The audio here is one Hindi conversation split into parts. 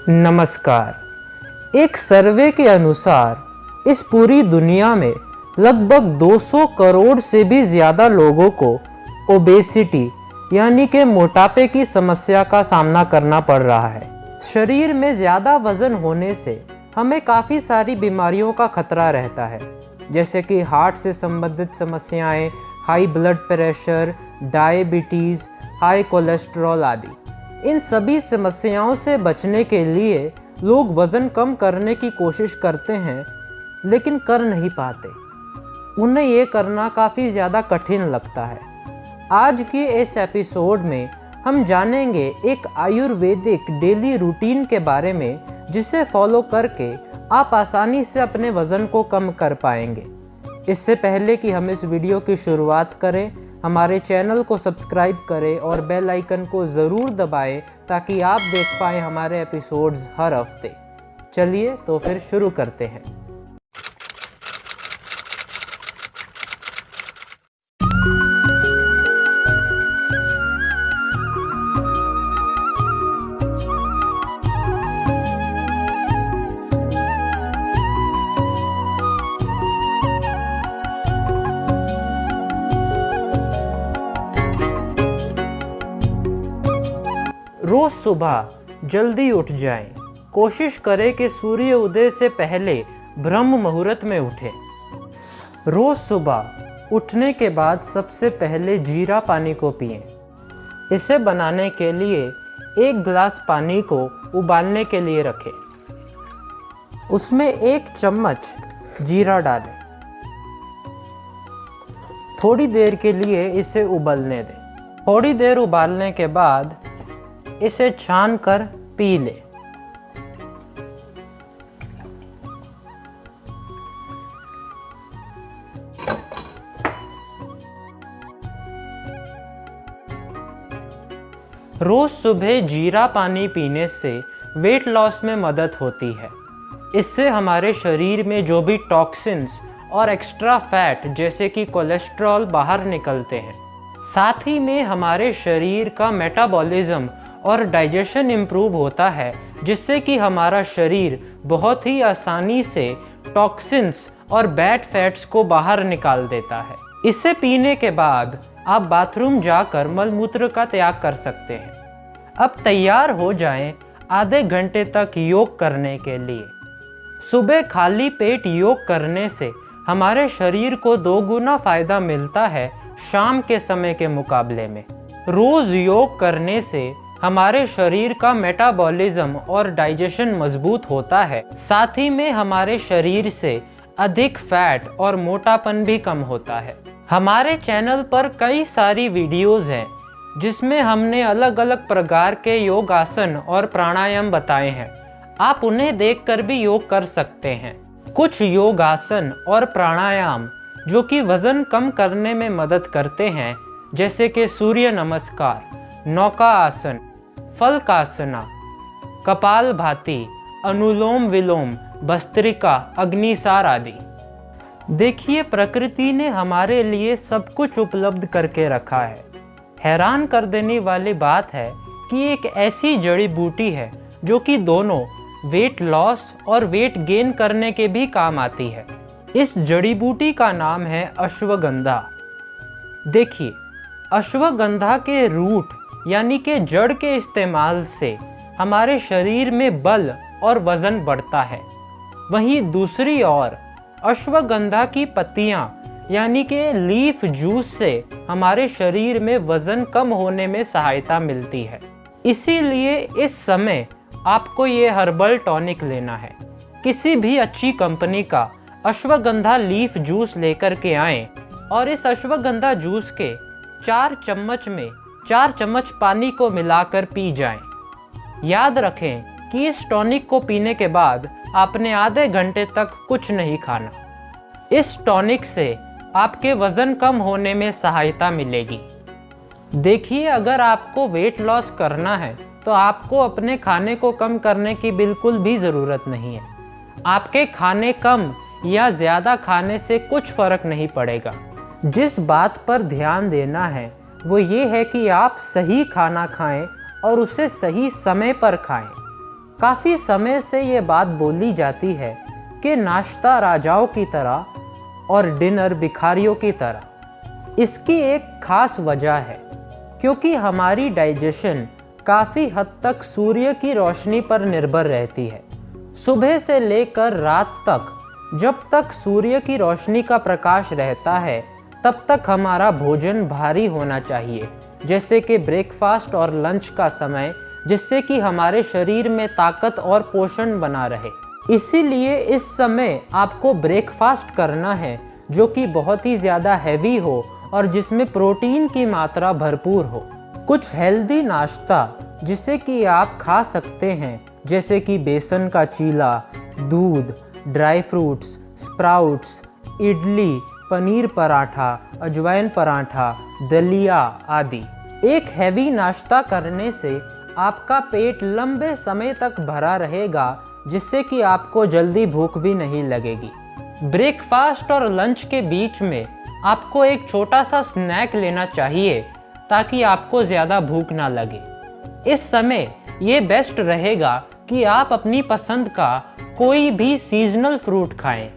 नमस्कार। एक सर्वे के अनुसार इस पूरी दुनिया में लगभग 200 करोड़ से भी ज़्यादा लोगों को ओबेसिटी यानी कि मोटापे की समस्या का सामना करना पड़ रहा है। शरीर में ज़्यादा वज़न होने से हमें काफ़ी सारी बीमारियों का खतरा रहता है, जैसे कि हार्ट से संबंधित समस्याएं, high blood pressure, diabetes, high cholesterol आदि। इन सभी समस्याओं से बचने के लिए लोग वज़न कम करने की कोशिश करते हैं, लेकिन कर नहीं पाते। उन्हें ये करना काफ़ी ज़्यादा कठिन लगता है। आज की इस एपिसोड में हम जानेंगे एक आयुर्वेदिक डेली रूटीन के बारे में, जिसे फॉलो करके आप आसानी से अपने वज़न को कम कर पाएंगे। इससे पहले कि हम इस वीडियो की शुरुआत करें, हमारे चैनल को सब्सक्राइब करें और बेल आइकन को ज़रूर दबाएं ताकि आप देख पाएँ हमारे एपिसोड्स हर हफ्ते। चलिए तो फिर शुरू करते हैं। रोज़ सुबह जल्दी उठ जाएं। कोशिश करें कि सूर्य उदय से पहले ब्रह्म मुहूर्त में उठें। रोज़ सुबह उठने के बाद सबसे पहले जीरा पानी को पिएं। इसे बनाने के लिए 1 गिलास पानी को उबालने के लिए रखें। उसमें 1 चम्मच जीरा डालें। थोड़ी देर के लिए इसे उबलने दें। थोड़ी देर उबालने के बाद इसे छान कर पी लें। रोज सुबह जीरा पानी पीने से वेट लॉस में मदद होती है। इससे हमारे शरीर में जो भी टॉक्सिन्स और एक्स्ट्रा फैट जैसे कि कोलेस्ट्रॉल बाहर निकलते हैं। साथ ही में हमारे शरीर का मेटाबॉलिज्म और डाइजेशन इम्प्रूव होता है, जिससे कि हमारा शरीर बहुत ही आसानी से टॉक्सिन्स और बैड फैट्स को बाहर निकाल देता है। इसे पीने के बाद आप बाथरूम जाकर मलमूत्र का त्याग कर सकते हैं। अब तैयार हो जाएं आधे घंटे तक योग करने के लिए। सुबह खाली पेट योग करने से हमारे शरीर को 2 गुना फायदा मिलता है शाम के समय के मुकाबले में। रोज योग करने से हमारे शरीर का मेटाबॉलिज्म और डाइजेशन मजबूत होता है। साथ ही में हमारे शरीर से अधिक फैट और मोटापन भी कम होता है। हमारे चैनल पर कई सारी वीडियोस हैं, जिसमें हमने अलग अलग प्रकार के योग आसन और प्राणायाम बताए हैं। आप उन्हें देखकर भी योग कर सकते हैं। कुछ योग आसन और प्राणायाम जो कि वज़न कम करने में मदद करते हैं, जैसे कि सूर्य नमस्कार, नौका आसन, फलकासना, कपालभाति, अनुलोम विलोम, भस्त्रिका, अग्निसार आदि। देखिए, प्रकृति ने हमारे लिए सब कुछ उपलब्ध करके रखा है। हैरान कर देने वाली बात है कि एक ऐसी जड़ी बूटी है जो कि दोनों वेट लॉस और वेट गेन करने के भी काम आती है। इस जड़ी बूटी का नाम है अश्वगंधा। देखिए, अश्वगंधा के रूट यानी कि जड़ के इस्तेमाल से हमारे शरीर में बल और वज़न बढ़ता है। वहीं दूसरी ओर अश्वगंधा की पत्तियां यानी कि लीफ जूस से हमारे शरीर में वज़न कम होने में सहायता मिलती है। इसीलिए इस समय आपको ये हर्बल टॉनिक लेना है। किसी भी अच्छी कंपनी का अश्वगंधा लीफ जूस लेकर के आएं और इस अश्वगंधा जूस के 4 चम्मच में 4 चम्मच पानी को मिलाकर पी जाएं। याद रखें कि इस टॉनिक को पीने के बाद आपने आधे घंटे तक कुछ नहीं खाना। इस टॉनिक से आपके वज़न कम होने में सहायता मिलेगी। देखिए, अगर आपको वेट लॉस करना है तो आपको अपने खाने को कम करने की बिल्कुल भी ज़रूरत नहीं है। आपके खाने कम या ज़्यादा खाने से कुछ फ़र्क नहीं पड़ेगा। जिस बात पर ध्यान देना है वो ये है कि आप सही खाना खाएं और उसे सही समय पर खाएं। काफ़ी समय से ये बात बोली जाती है कि नाश्ता राजाओं की तरह और डिनर भिखारियों की तरह। इसकी एक खास वजह है क्योंकि हमारी डाइजेशन काफ़ी हद तक सूर्य की रोशनी पर निर्भर रहती है। सुबह से लेकर रात तक जब तक सूर्य की रोशनी का प्रकाश रहता है तब तक हमारा भोजन भारी होना चाहिए, जैसे कि ब्रेकफास्ट और लंच का समय, जिससे कि हमारे शरीर में ताकत और पोषण बना रहे। इसीलिए इस समय आपको ब्रेकफास्ट करना है जो कि बहुत ही ज़्यादा हैवी हो और जिसमें प्रोटीन की मात्रा भरपूर हो। कुछ हेल्दी नाश्ता जिसे कि आप खा सकते हैं, जैसे कि बेसन का चीला, दूध, dry fruits, sprouts, idli, paneer paratha, अजवाइन पराठा, दलिया आदि। एक हैवी नाश्ता करने से आपका पेट लंबे समय तक भरा रहेगा, जिससे कि आपको जल्दी भूख भी नहीं लगेगी। ब्रेकफास्ट और लंच के बीच में आपको एक छोटा सा स्नैक लेना चाहिए ताकि आपको ज़्यादा भूख ना लगे। इस समय ये बेस्ट रहेगा कि आप अपनी पसंद का कोई भी सीजनल फ्रूट खाएं।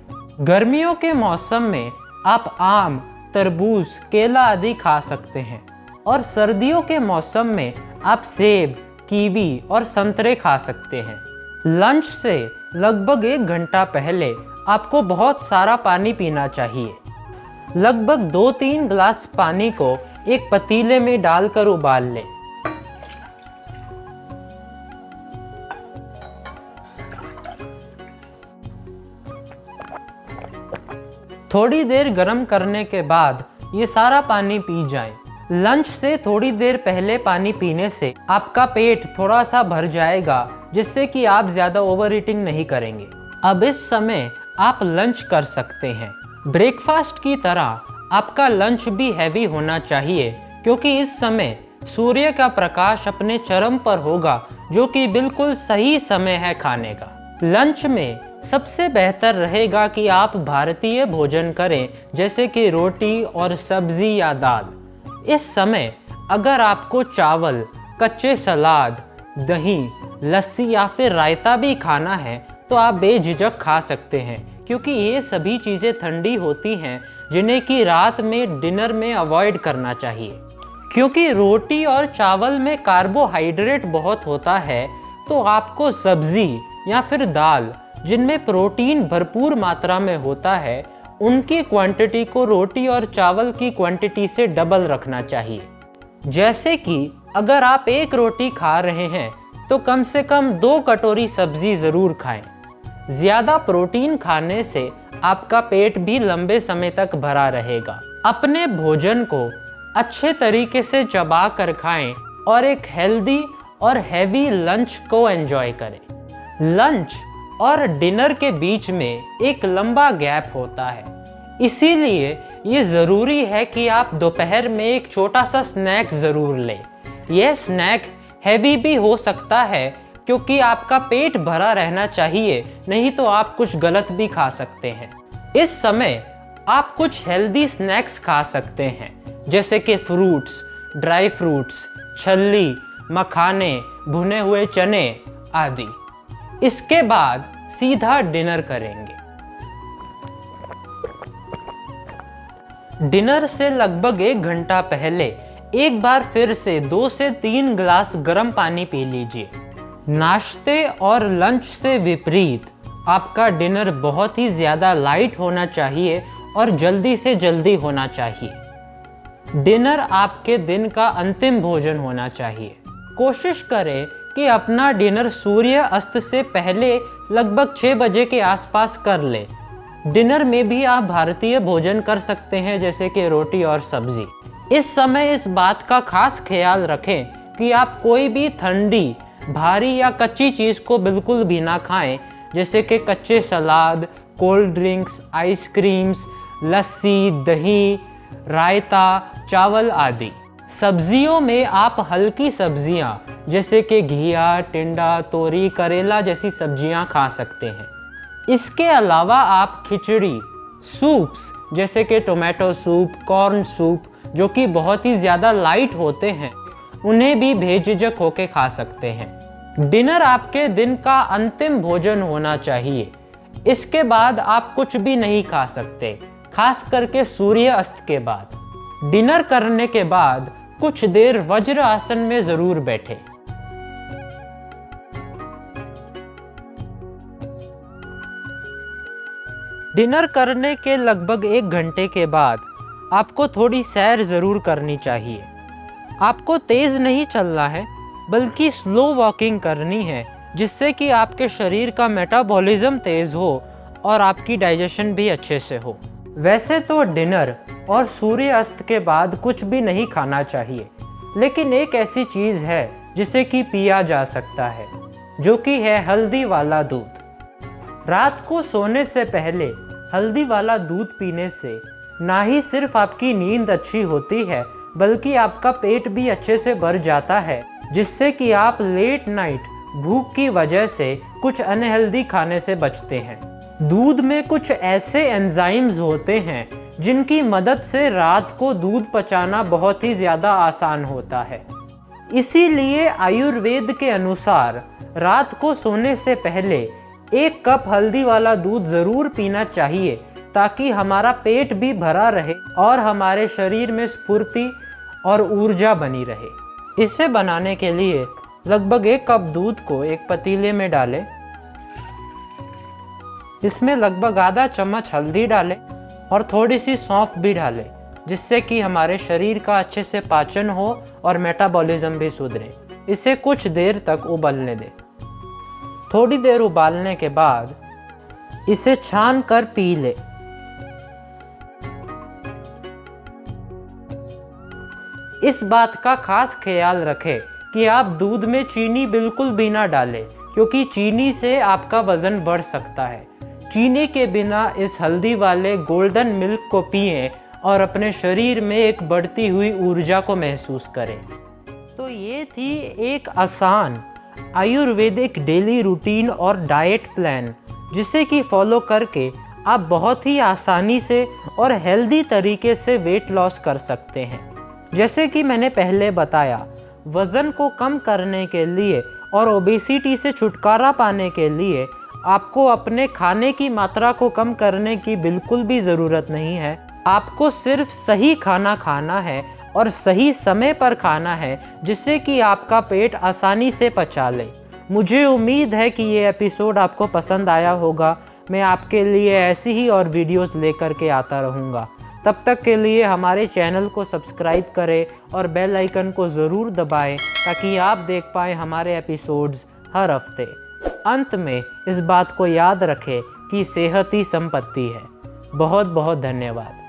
गर्मियों के मौसम में आप आम, तरबूज, केला आदि खा सकते हैं और सर्दियों के मौसम में आप सेब, कीवी और संतरे खा सकते हैं। लंच से लगभग 1 घंटा पहले आपको बहुत सारा पानी पीना चाहिए। लगभग 2-3 गिलास पानी को एक पतीले में डालकर उबाल लें। थोड़ी देर गर्म करने के बाद ये सारा पानी पी जाएं। लंच से थोड़ी देर पहले पानी पीने से आपका पेट थोड़ा सा भर जाएगा, जिससे कि आप ज़्यादा ओवर ईटिंग नहीं करेंगे। अब इस समय आप लंच कर सकते हैं। ब्रेकफास्ट की तरह आपका लंच भी हैवी होना चाहिए क्योंकि इस समय सूर्य का प्रकाश अपने चरम पर होगा, जो कि बिल्कुल सही समय है खाने का। लंच में सबसे बेहतर रहेगा कि आप भारतीय भोजन करें, जैसे कि रोटी और सब्जी या दाल। इस समय अगर आपको चावल, कच्चे सलाद, दही, लस्सी या फिर रायता भी खाना है तो आप बेझिझक खा सकते हैं, क्योंकि ये सभी चीज़ें ठंडी होती हैं जिन्हें कि रात में डिनर में अवॉइड करना चाहिए। क्योंकि रोटी और चावल में कार्बोहाइड्रेट बहुत होता है, तो आपको सब्जी या फिर दाल जिनमें प्रोटीन भरपूर मात्रा में होता है, उनकी क्वांटिटी को रोटी और चावल की क्वांटिटी से डबल रखना चाहिए। जैसे कि अगर आप 1 रोटी खा रहे हैं तो कम से कम 2 कटोरी सब्जी ज़रूर खाएं। ज़्यादा प्रोटीन खाने से आपका पेट भी लंबे समय तक भरा रहेगा। अपने भोजन को अच्छे तरीके से चबा कर खाएं और एक हेल्दी और हैवी लंच को एंजॉय करें। लंच और डिनर के बीच में एक लंबा गैप होता है, इसीलिए ये ज़रूरी है कि आप दोपहर में एक छोटा सा स्नैक ज़रूर लें। यह स्नैक हैवी भी हो सकता है क्योंकि आपका पेट भरा रहना चाहिए, नहीं तो आप कुछ गलत भी खा सकते हैं। इस समय आप कुछ हेल्दी स्नैक्स खा सकते हैं, जैसे कि फ्रूट्स, ड्राई फ्रूट्स, छल्ली, मखाने, भुने हुए चने आदि। इसके बाद सीधा डिनर करेंगे। डिनर से लगभग 1 घंटा पहले एक बार फिर से 2 से 3 गिलास गर्म पानी पी लीजिए। नाश्ते और लंच से विपरीत आपका डिनर बहुत ही ज़्यादा लाइट होना चाहिए और जल्दी से जल्दी होना चाहिए। डिनर आपके दिन का अंतिम भोजन होना चाहिए। कोशिश करें कि अपना डिनर सूर्य अस्त से पहले लगभग 6 बजे के आसपास कर लें। डिनर में भी आप भारतीय भोजन कर सकते हैं, जैसे कि रोटी और सब्जी। इस समय इस बात का खास ख्याल रखें कि आप कोई भी ठंडी, भारी या कच्ची चीज़ को बिल्कुल भी ना खाएं, जैसे कि कच्चे सलाद, कोल्ड ड्रिंक्स, आइसक्रीम्स, लस्सी, दही, रायता, चावल आदि। सब्जियों में आप हल्की सब्जियां जैसे कि घिया, टिंडा, तोरी, करेला जैसी सब्जियां खा सकते हैं। इसके अलावा आप खिचड़ी, सूप्स जैसे कि टोमेटो सूप, कॉर्न सूप, जो कि बहुत ही ज़्यादा लाइट होते हैं, उन्हें भी बेझिझक होके खा सकते हैं। डिनर आपके दिन का अंतिम भोजन होना चाहिए। इसके बाद आप कुछ भी नहीं खा सकते, खास करके सूर्य अस्त के बाद। डिनर करने के बाद कुछ देर वज्र आसन में जरूर बैठे। डिनर करने के लगभग 1 घंटे के बाद आपको थोड़ी सैर जरूर करनी चाहिए। आपको तेज नहीं चलना है, बल्कि स्लो वॉकिंग करनी है, जिससे कि आपके शरीर का मेटाबॉलिज्म तेज हो और आपकी डाइजेशन भी अच्छे से हो। वैसे तो डिनर और सूर्य अस्त के बाद कुछ भी नहीं खाना चाहिए, लेकिन एक ऐसी चीज़ है जिसे कि पिया जा सकता है, जो कि है हल्दी वाला दूध। रात को सोने से पहले हल्दी वाला दूध पीने से ना ही सिर्फ आपकी नींद अच्छी होती है, बल्कि आपका पेट भी अच्छे से भर जाता है, जिससे कि आप लेट नाइट भूख की वजह से कुछ अनहेल्दी खाने से बचते हैं। दूध में कुछ ऐसे एंजाइम्स होते हैं जिनकी मदद से रात को दूध पचाना बहुत ही ज़्यादा आसान होता है। इसीलिए आयुर्वेद के अनुसार रात को सोने से पहले 1 कप हल्दी वाला दूध ज़रूर पीना चाहिए, ताकि हमारा पेट भी भरा रहे और हमारे शरीर में स्फूर्ति और ऊर्जा बनी रहे। इसे बनाने के लिए लगभग 1 कप दूध को एक पतीले में डालें। इसमें लगभग आधा चम्मच हल्दी डालें और थोड़ी सी सौंफ भी डालें, जिससे कि हमारे शरीर का अच्छे से पाचन हो और मेटाबॉलिज्म भी सुधरे। इसे कुछ देर तक उबलने दें। थोड़ी देर उबालने के बाद इसे छान कर पी लें। इस बात का खास ख्याल रखें कि आप दूध में चीनी बिल्कुल भी ना डालें, क्योंकि चीनी से आपका वज़न बढ़ सकता है। चीनी के बिना इस हल्दी वाले गोल्डन मिल्क को पिएं और अपने शरीर में एक बढ़ती हुई ऊर्जा को महसूस करें। तो ये थी एक आसान आयुर्वेदिक डेली रूटीन और डाइट प्लान, जिसे कि फॉलो करके आप बहुत ही आसानी से और हेल्दी तरीके से वेट लॉस कर सकते हैं। जैसे कि मैंने पहले बताया, वज़न को कम करने के लिए और ओबेसिटी से छुटकारा पाने के लिए आपको अपने खाने की मात्रा को कम करने की बिल्कुल भी ज़रूरत नहीं है। आपको सिर्फ सही खाना खाना है और सही समय पर खाना है, जिससे कि आपका पेट आसानी से पचा ले। मुझे उम्मीद है कि ये एपिसोड आपको पसंद आया होगा। मैं आपके लिए ऐसी ही और वीडियोस लेकर के आता रहूँगा। तब तक के लिए हमारे चैनल को सब्सक्राइब करें और बेल आइकन को ज़रूर दबाएं, ताकि आप देख पाएँ हमारे एपिसोड्स हर हफ्ते। अंत में इस बात को याद रखें कि सेहत ही संपत्ति है। बहुत बहुत धन्यवाद।